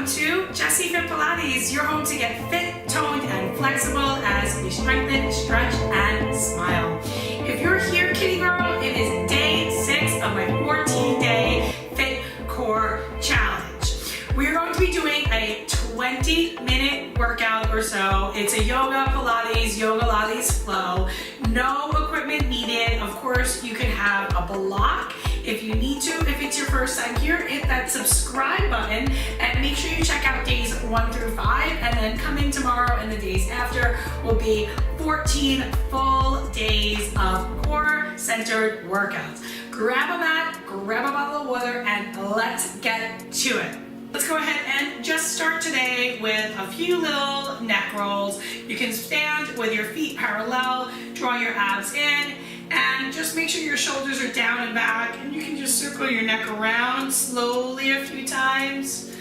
Welcome to Jessi Fit Pilates, your home to get fit, toned, and flexible as we strengthen, stretch, and smile. If you're here, kitty girl, it is day 6 of my 14-day Fit Core Challenge. We're going to be doing a 20-minute workout or so. It's a yoga, Pilates, Yogalates flow. No equipment needed. Of course, you can have a block if you need to. If it's your first time here, hit that subscribe button and make sure you check out days 1 through 5, and then coming tomorrow and the days after will be 14 full days of core-centered workouts. Grab a mat, grab a bottle of water, and let's get to it. Let's go ahead and just start today with a few little neck rolls. You can stand with your feet parallel, draw your abs in, and just make sure your shoulders are down and back, and you can just circle your neck around slowly a few times.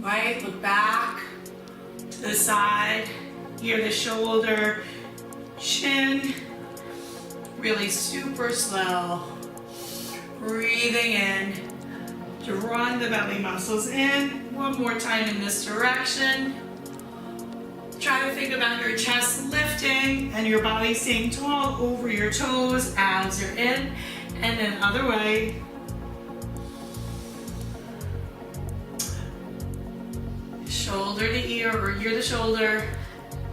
Right, look back to the side, hear the shoulder, chin, really super slow. Breathing in, drawing the belly muscles in. One more time in this direction. Try to think about your chest lifting and your body staying tall over your toes as you're in, and then other way. Shoulder to ear or ear to shoulder,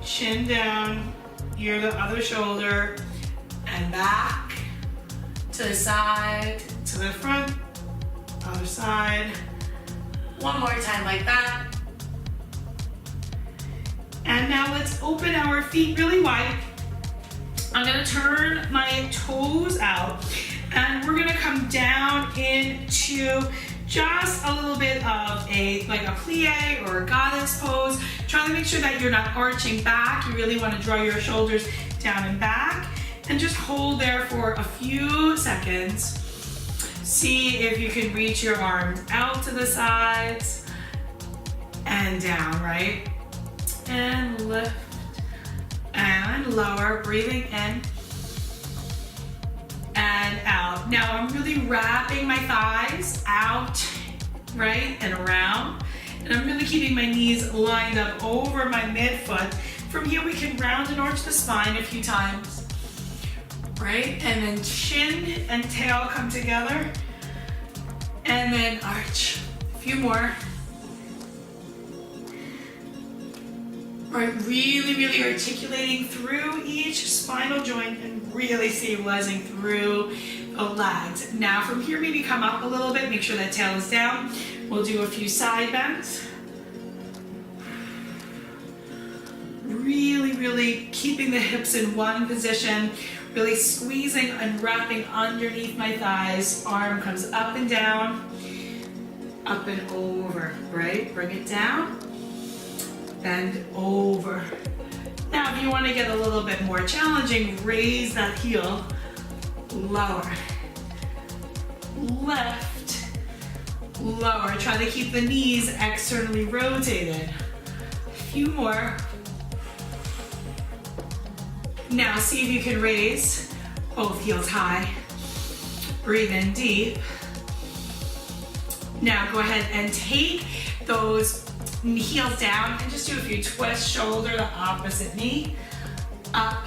chin down, ear to other shoulder, and back to the side, to the front, other side. One more time like that. And now let's open our feet really wide. I'm gonna turn my toes out, and we're gonna come down into just a little bit of a plie or a goddess pose. Try to make sure that you're not arching back. You really wanna draw your shoulders down and back, and just hold there for a few seconds. See if you can reach your arms out to the sides and down, right? And lift and lower, breathing in and out. Now I'm really wrapping my thighs out, right, and around. And I'm really keeping my knees lined up over my midfoot. From here we can round and arch the spine a few times, right? And then chin and tail come together. And then arch. A few more. Right, really articulating through each spinal joint and really stabilizing through the legs. Now from here, maybe come up a little bit, make sure that tail is down. We'll do a few side bends. Really keeping the hips in one position, really squeezing and wrapping underneath my thighs. Arm comes up and down, up and over, right? Bring it down. Bend over. Now, if you want to get a little bit more challenging, raise that heel, lower, lift, lower. Try to keep the knees externally rotated. A few more. Now, see if you can raise both heels high. Breathe in deep. Now, go ahead and take those heels down and just do a few twists, shoulder to opposite knee, up,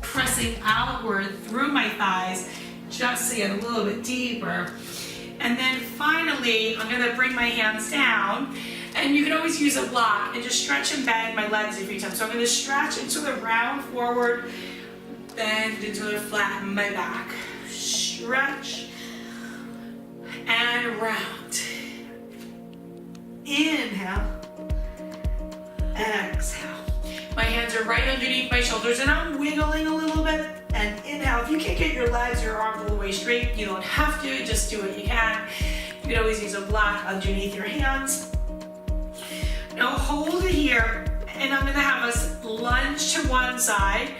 pressing outward through my thighs, just to get a little bit deeper. And then finally, I'm gonna bring my hands down, and you can always use a block and just stretch and bend my legs a few times. So I'm gonna stretch into the round forward, bend into the flatten my back, stretch and round. Inhale, exhale. My hands are right underneath my shoulders and I'm wiggling a little bit. And inhale. If you can't get your legs, your arms all the way straight, you don't have to, just do what you can. You can always use a block underneath your hands. Now hold it here, and I'm gonna have us lunge to one side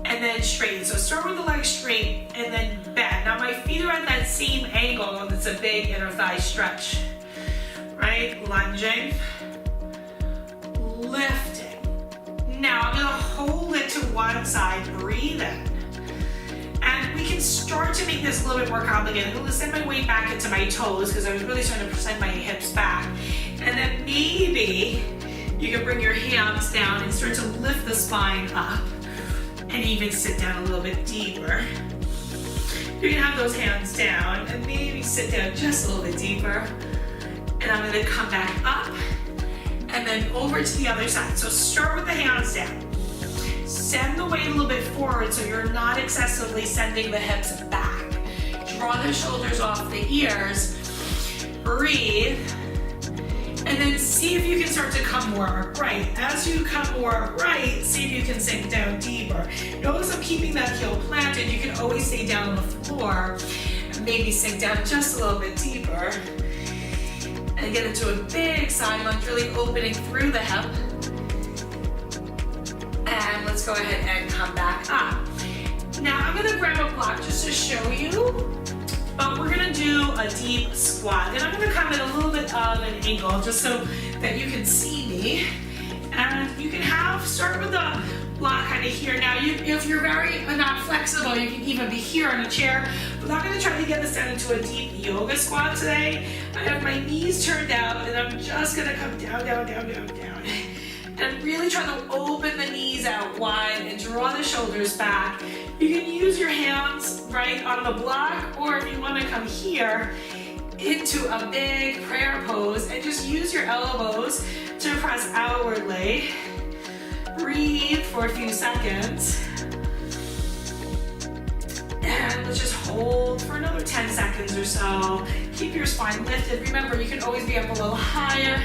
and then straighten. So start with the legs straight and then bend. Now my feet are at that same angle, and it's a big inner thigh stretch. Right, lunging, lifting. Now I'm gonna hold it to one side, breathe in. And we can can start to make this a little bit more complicated. I'm gonna send my weight back into my toes because I was really starting to send my hips back. And then maybe you can bring your hands down and start to lift the spine up and even sit down a little bit deeper. You can have those hands down and maybe sit down just a little bit deeper. And I'm gonna come back up and then over to the other side. So start with the hands down. Send the weight a little bit forward so you're not excessively sending the hips back. Draw the shoulders off the ears. Breathe. And then see if you can start to come more upright. As you come more upright, see if you can sink down deeper. Notice I'm keeping that heel planted. You can always stay down on the floor and maybe sink down just a little bit deeper. And get into a big side lunge, really opening through the hip. And let's go ahead and come back up. Now I'm gonna grab a block just to show you. But we're gonna do a deep squat. And I'm gonna come in a little bit of an angle just so that you can see me. And you can start with the block kind of here. Now, if you're very not flexible, you can even be here on a chair. But I'm gonna try to get this down into a deep yoga squat today. I have my knees turned out and I'm just gonna come down, down, down, down, down. And really try to open the knees out wide and draw the shoulders back. You can use your hands right on the block, or if you want to come here into a big prayer pose and just use your elbows to press outwardly. Breathe for a few seconds. And let's just hold for another 10 seconds or so. Keep your spine lifted. Remember, you can always be up a little higher.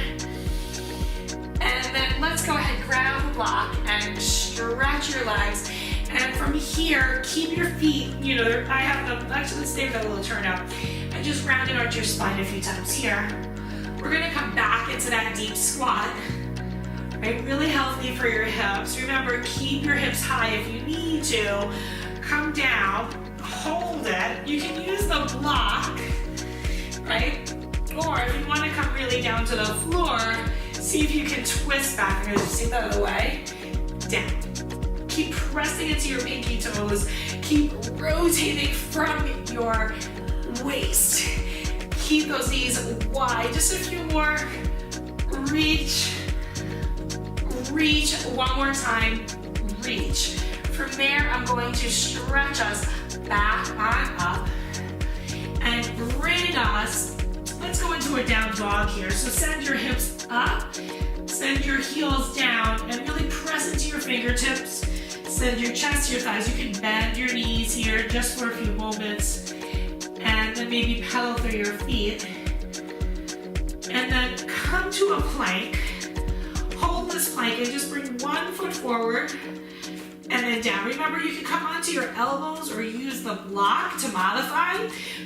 And then let's go ahead, grab the block and stretch your legs. And from here, keep your feet, I have them, actually let's stay with that little turn out. And just round and arch your spine a few times here. We're gonna come back into that deep squat. Right, really healthy for your hips. Remember, keep your hips high if you need to. Come down, hold it. You can use the block, right? Or if you wanna come really down to the floor, see if you can twist back. I'm gonna just take that out of the way. Down. Keep pressing into your pinky toes. Keep rotating from your waist. Keep those knees wide. Just a few more. Reach. Reach. One more time. Reach. From there, I'm going to stretch us back on up and bring us. Let's go into a down dog here. So send your hips up. Send your heels down and really press into your fingertips. Send your chest to your thighs. You can bend your knees here just for a few moments. And then maybe pedal through your feet. And then come to a plank. Hold this plank and just bring one foot forward and then down. Remember, you can come onto your elbows or use the block to modify.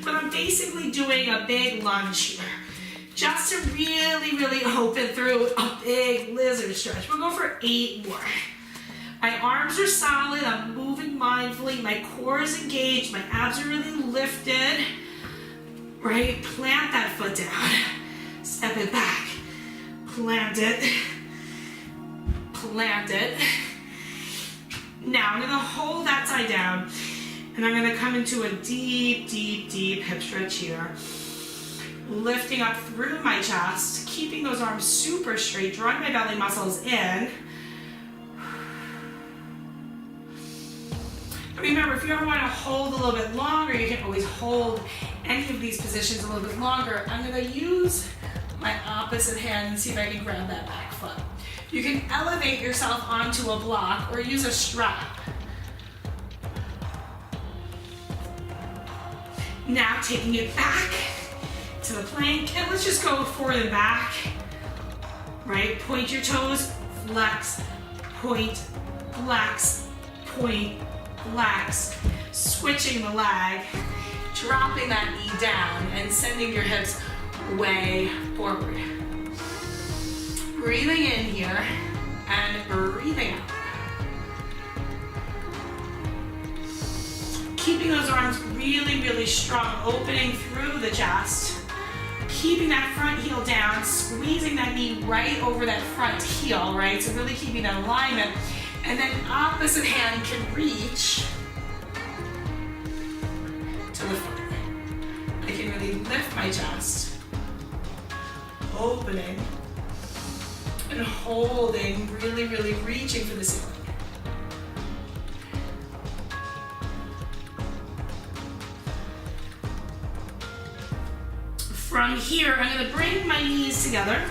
But I'm basically doing a big lunge here. Just to really, really open through a big lizard stretch. We'll go for 8 more. My arms are solid, I'm moving mindfully, my core is engaged, my abs are really lifted, right? Plant that foot down, step it back, plant it. Now I'm gonna hold that side down and I'm gonna come into a deep, deep, deep hip stretch here. Lifting up through my chest, keeping those arms super straight, drawing my belly muscles in. Remember, if you ever want to hold a little bit longer, you can always hold any of these positions a little bit longer. I'm going to use my opposite hand and see if I can grab that back foot. You can elevate yourself onto a block or use a strap. Now taking it back to the plank, and let's just go forward and back. Right? Point your toes, flex, point, flex, point, flex, switching the leg, dropping that knee down and sending your hips way forward. Breathing in here and breathing out. Keeping those arms really, really strong, opening through the chest. Keeping that front heel down, squeezing that knee right over that front heel, right? So really keeping that alignment. And then opposite hand can reach. my chest. Opening and holding, really, really reaching for the ceiling. From here, I'm gonna bring my knees together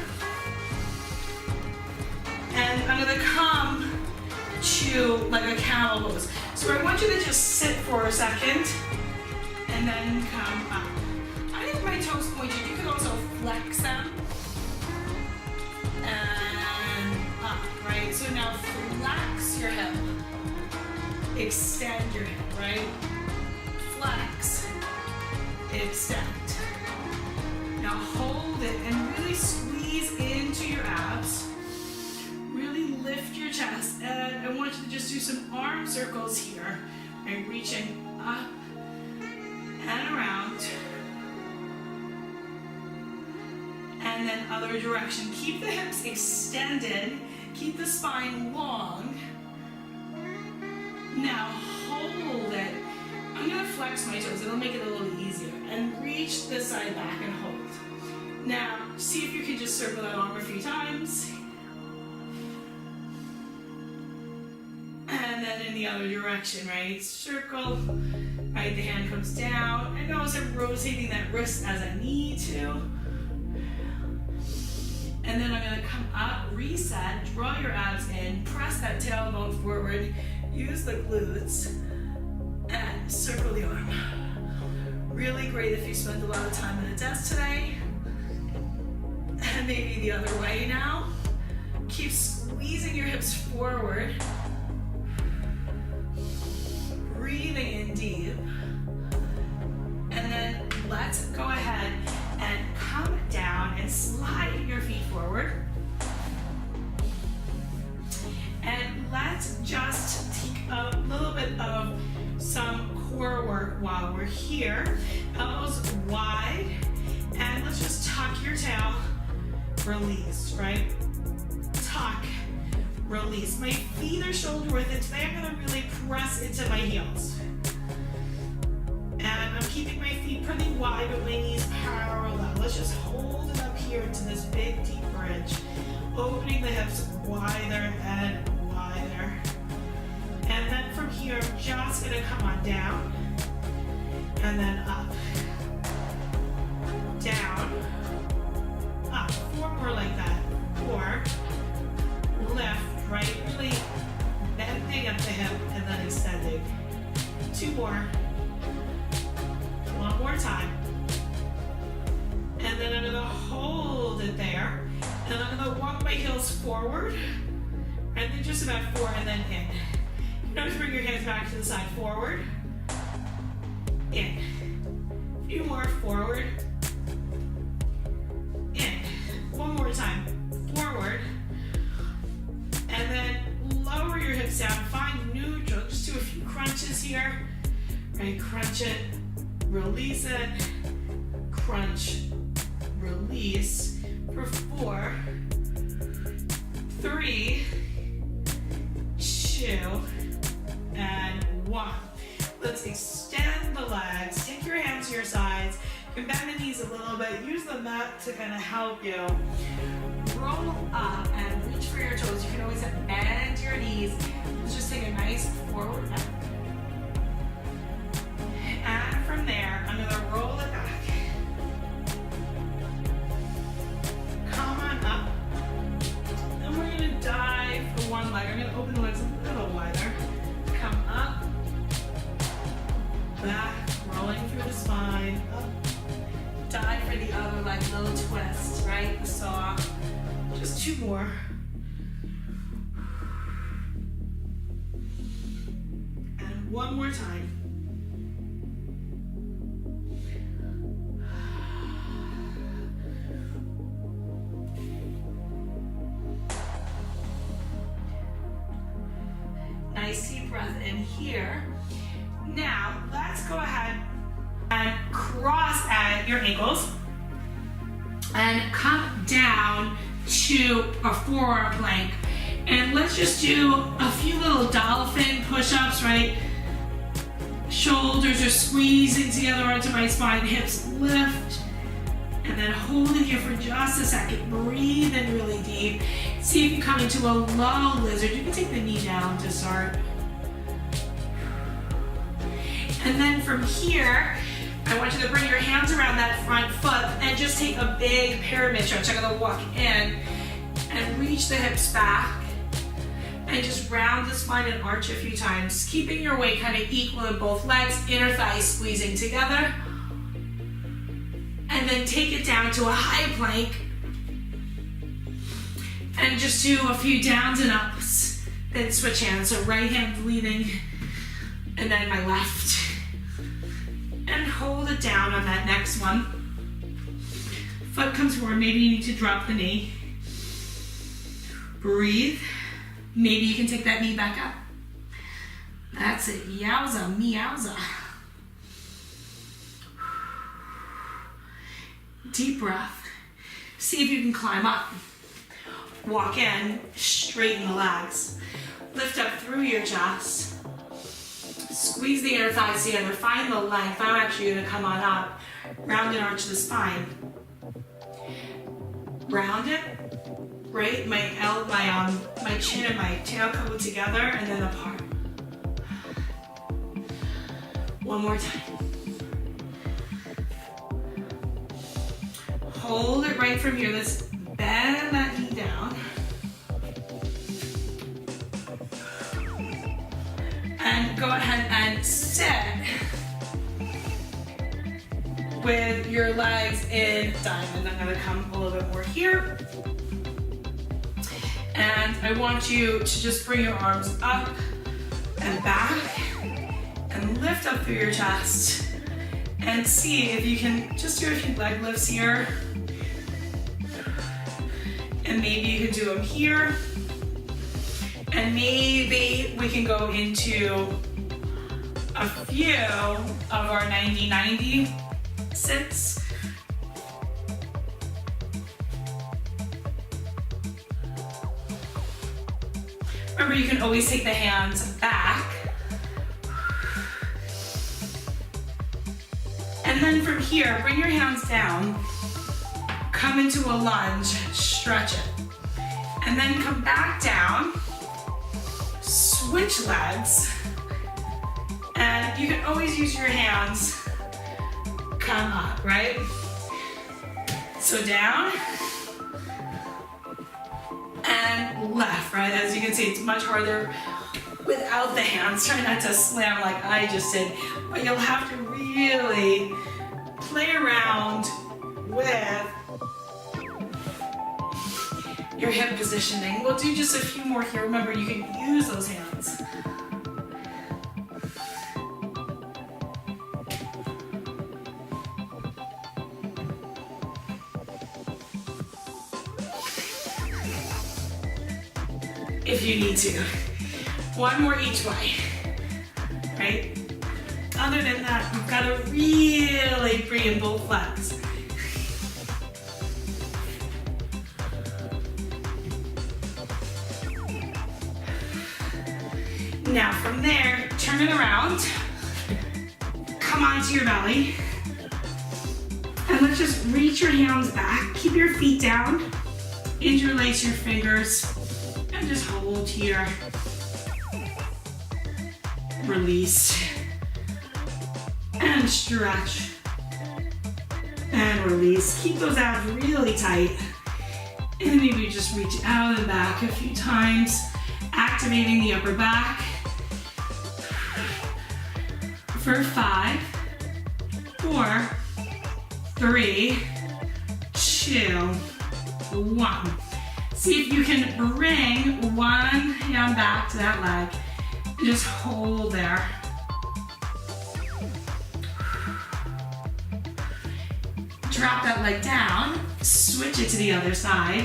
and I'm gonna come to like a camel pose. So I want you to just sit for a second and then come up. I think my toes pointed, you can also flex them and up, right? So now flex your hip, extend your hip, right? Flex, extend. Now hold it and really squeeze into your abs. Really lift your chest. And I want you to just do some arm circles here. Right, reaching up and around. And then other direction. Keep the hips extended. Keep the spine long. Now hold it. I'm gonna flex my toes. It'll make it a little easier. And reach this side back and hold. Now, see if you can just circle that arm a few times. And then in the other direction, right? Circle, right? The hand comes down. And notice I'm rotating that wrist as I need to. And then I'm gonna come up, reset, draw your abs in, press that tailbone forward, use the glutes, and circle the arm. Really great if you spent a lot of time at a desk today. And maybe the other way now. Keep squeezing your hips forward. Breathing in deep. And then let's go ahead and come down and slide your feet forward. And let's just take a little bit of some core work while we're here. Elbows wide. And let's just tuck your tail. Release, right? Tuck, release. My feet are shoulder width, and today I'm gonna really press into my heels. And I'm keeping my feet pretty wide, but my knees parallel. Let's just hold it up here into this big, deep bridge. Opening the hips wider and wider. And then from here, I'm just gonna come on down. And then up. Down. Up, 4 more like that. 4, lift, right, really bending up the hip and then extending. 2 more. 1 more time. And then I'm gonna hold it there. And I'm gonna walk my heels forward. And then just about 4 and then in. You notice bring your hands back to the side, forward. In. A few more, forward. In. 1 more time, forward. And then lower your hips down, find neutral. Just do a few crunches here. Right, crunch it, release it, crunch, release. For 4, 3, 2, and 1. Let's extend the legs. Take your hands to your sides. You can bend the knees a little bit. Use the mat to kind of help you. Roll up and reach for your toes. You can always bend your knees. Let's just take a nice forward bend. And from there, I'm gonna roll it back. Come on up. And we're gonna dive for 1 leg. I'm gonna open the legs a little wider. Come up. Back, rolling through the spine. Up. Dive for the other leg, little twist, right? The saw. Just 2 more. And 1 more time. Nice deep breath in here. Now, let's go ahead and cross at your ankles and come down to a forearm plank. And let's just do a few little dolphin push-ups, right? Shoulders are squeezing together onto my spine, hips lift, And then hold it here for just a second. Breathe in really deep. See if you come into a low lizard. You can take the knee down to start. And then from here, I want you to bring your hands around that front foot and just take a big pyramid stretch. I'm gonna walk in and reach the hips back and just round the spine and arch a few times, keeping your weight kind of equal in both legs, inner thighs squeezing together. And then take it down to a high plank and just do a few downs and ups. Then switch hands, so right hand leading and then my left. And hold it down on that next one. Foot comes forward, maybe you need to drop the knee. Breathe. Maybe you can take that knee back up. That's it, yowza, meowza. Deep breath. See if you can climb up. Walk in, straighten the legs. Lift up through your chest. Squeeze the inner thighs together, find the length. I'm actually gonna come on up. Round and arch the spine. Round it, right? My chin and my tail come together and then apart. One more time. Hold it right from here. Let's bend that knee down. And go ahead and sit with your legs in diamond. I'm gonna come a little bit more here. And I want you to just bring your arms up and back and lift up through your chest. And see if you can just do a few leg lifts here. And maybe you can do them here. And maybe we can go into a few of our 90-90 sits. Remember, you can always take the hands back. And then from here, bring your hands down, come into a lunge, stretch it. And then come back down, switch legs, and you can always use your hands, come up, right? So down, and left, right? As you can see, it's much harder without the hands. Try not to slam like I just did, but you'll have to really play around with your hip positioning. We'll do just a few more here. Remember, you can use those hands. If you need to. One more each way, right? Other than that, you've got to really bring in both legs. Now from there, turn it around, come onto your belly, and let's just reach your hands back. Keep your feet down, interlace your fingers, and just hold here. Release, and stretch, and release. Keep those abs really tight, and maybe just reach out and back a few times, activating the upper back. For 5, 4, 3, 2, 1. See if you can bring one hand back to that leg and just hold there. Drop that leg down, switch it to the other side.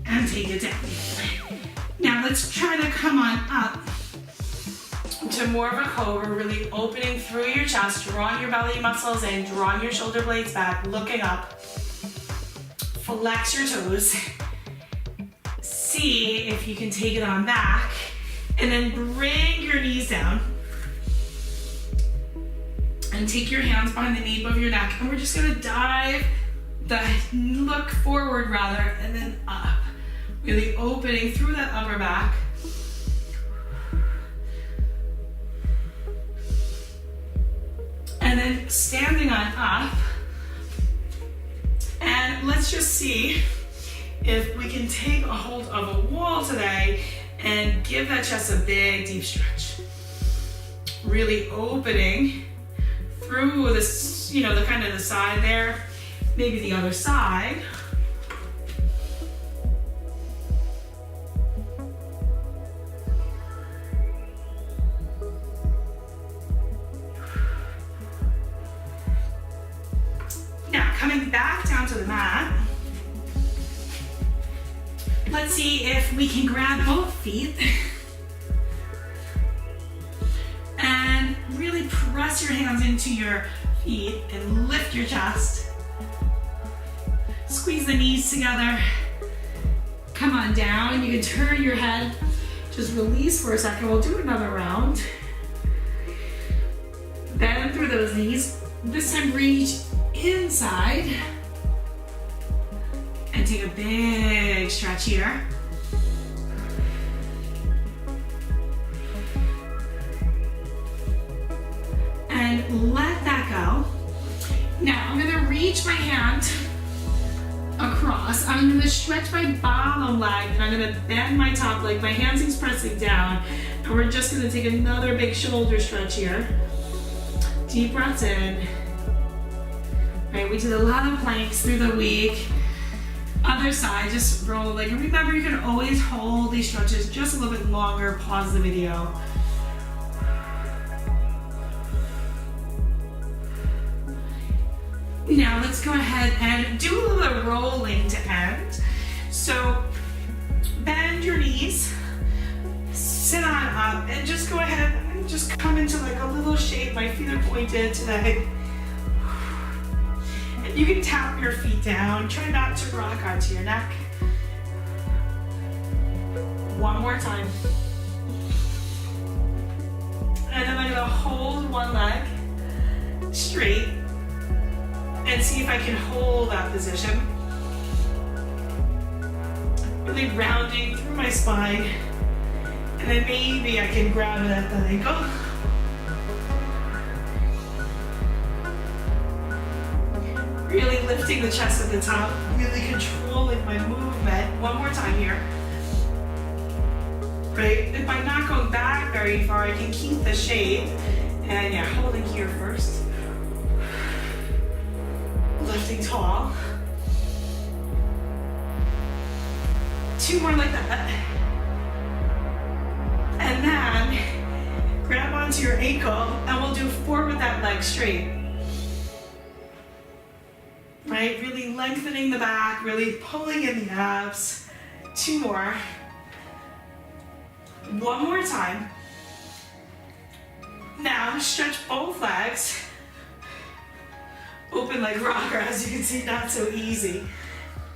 And take it down. Now let's try to come on up to more of a cobra, really opening through your chest, drawing your belly muscles in, drawing your shoulder blades back, looking up. Flex your toes. See if you can take it on back And then bring your knees down. And take your hands behind the nape of your neck. And we're just gonna dive look forward rather, and then up. Really opening through that upper back. And then standing on up. And let's just see if we can take a hold of a wall today and give that chest a big, deep stretch. Really opening through this, you know, the kind of the side there, maybe the other side. Now, coming back down to the mat, let's see if we can grab both feet and really press your hands into your feet and lift your chest. Squeeze the knees together. Come on down. You can turn your head. Just release for a second. We'll do another round. Bend through those knees. This time reach inside. And take a big stretch here. And let that go. Now I'm gonna reach my hand across. I'm gonna stretch my bottom leg and I'm gonna bend my top leg. My hamstrings pressing down. And we're just gonna take another big shoulder stretch here. Deep breaths in. Right, we did a lot of planks through the week. Other side, just rolling. And remember, you can always hold these stretches just a little bit longer. Pause the video. Now let's go ahead and do a little bit of rolling to end. So bend your knees, sit on up, and just go ahead and just come into like a little shape. My feet are pointed today. And you can tap your feet down. Try not to rock onto your neck. One more time. And then I'm gonna hold one leg straight and see if I can hold that position. Really rounding through my spine. And then maybe I can grab it at the ankle. Really lifting the chest at the top, really controlling my movement. One more time here. Right? If I'm not going back very far, I can keep the shape. And yeah, holding here first. Lifting tall. Two more like that. And then grab onto your ankle and we'll do forward that leg straight. Right, really lengthening the back, really pulling in the abs. Two more. One more time. Now stretch both legs. Open like rocker, as you can see, not so easy.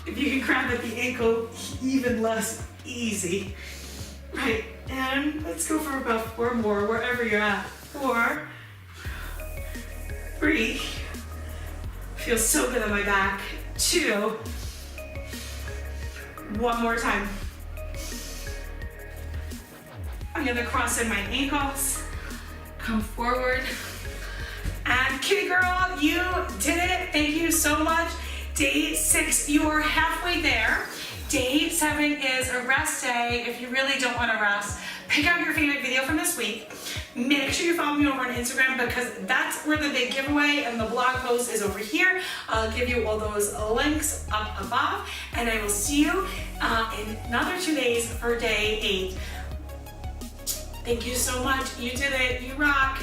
If you can grab at the ankle, even less easy. Right, and let's go for about 4 more, wherever you're at. 4, 3, feels so good on my back. 2, one more time. I'm gonna cross in my ankles, come forward. And kitty girl, you did it. Thank you so much. Day 6, you are halfway there. Day 7 is a rest day. If you really don't want to rest, pick out your favorite video from this week. Make sure you follow me over on Instagram because that's where the big giveaway and the blog post is over here. I'll give you all those links up above. And I will see you in another 2 days for day 8. Thank you so much. You did it. You rock.